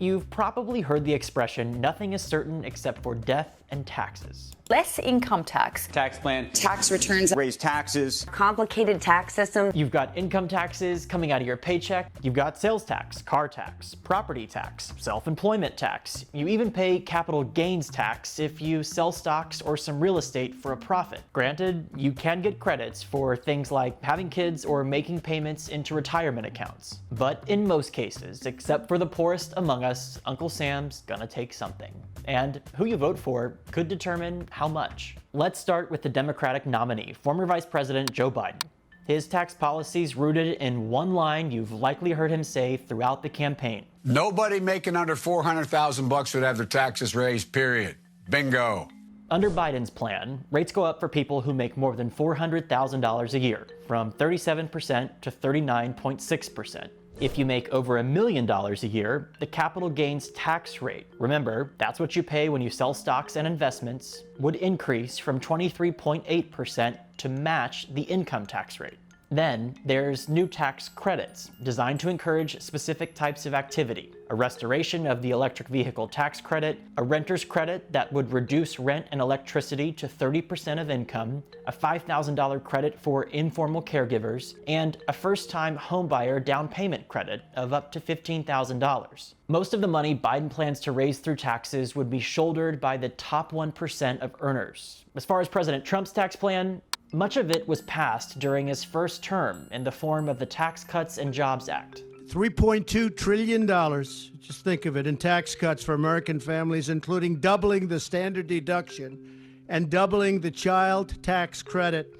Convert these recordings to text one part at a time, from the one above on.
You've probably heard the expression, nothing is certain except for death and taxes. Less income tax. Tax plan. Tax returns. Raise taxes. Complicated tax system. You've got income taxes coming out of your paycheck. You've got sales tax, car tax, property tax, self-employment tax. You even pay capital gains tax if you sell stocks or some real estate for a profit. Granted, you can get credits for things like having kids or making payments into retirement accounts. But in most cases, except for the poorest among us, Uncle Sam's gonna take something. And who you vote for could determine how much. Let's start with the Democratic nominee, former Vice President Joe Biden. His tax policy's rooted in one line you've likely heard him say throughout the campaign. Nobody making under $400,000 would have their taxes raised, period. Bingo. Under Biden's plan, rates go up for people who make more than $400,000 a year, from 37% to 39.6%. If you make over $1 million a year, the capital gains tax rate, remember, that's what you pay when you sell stocks and investments, would increase from 23.8% to match the income tax rate. Then there's new tax credits designed to encourage specific types of activity. A restoration of the electric vehicle tax credit, a renter's credit that would reduce rent and electricity to 30% of income, a $5,000 credit for informal caregivers, and a first-time homebuyer down payment credit of up to $15,000. Most of the money Biden plans to raise through taxes would be shouldered by the top 1% of earners. As far as President Trump's tax plan, much of it was passed during his first term in the form of the Tax Cuts and Jobs Act. $3.2 trillion, just think of it, in tax cuts for American families, including doubling the standard deduction and doubling the child tax credit.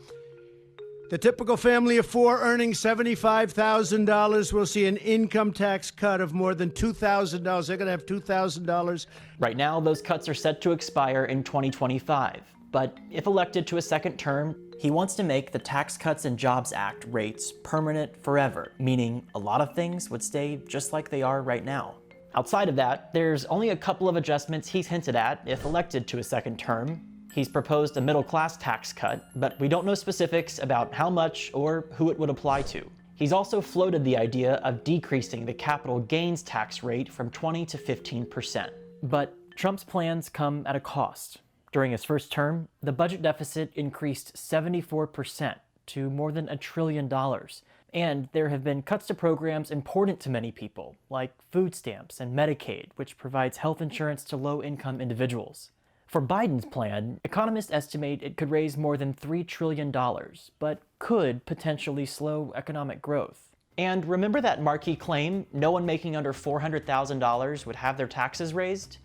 The typical family of four earning $75,000 will see an income tax cut of more than $2,000. They're going to have $2,000. Right now, those cuts are set to expire in 2025. But if elected to a second term, he wants to make the Tax Cuts and Jobs Act rates permanent forever, meaning a lot of things would stay just like they are right now. Outside of that, there's only a couple of adjustments he's hinted at if elected to a second term. He's proposed a middle-class tax cut, but we don't know specifics about how much or who it would apply to. He's also floated the idea of decreasing the capital gains tax rate from 20 to 15%. But Trump's plans come at a cost. During his first term, the budget deficit increased 74% to more than $1 trillion. And there have been cuts to programs important to many people, like food stamps and Medicaid, which provides health insurance to low-income individuals. For Biden's plan, economists estimate it could raise more than $3 trillion, but could potentially slow economic growth. And remember that marquee claim, no one making under $400,000 would have their taxes raised?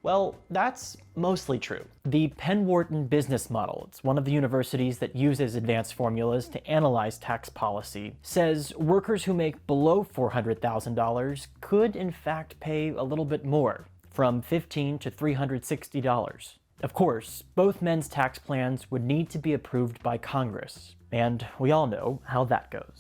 Well, that's mostly true. The Penn Wharton business model, it's one of the universities that uses advanced formulas to analyze tax policy, says workers who make below $400,000 could in fact pay a little bit more, from $15 to $360. Of course, both men's tax plans would need to be approved by Congress, and we all know how that goes.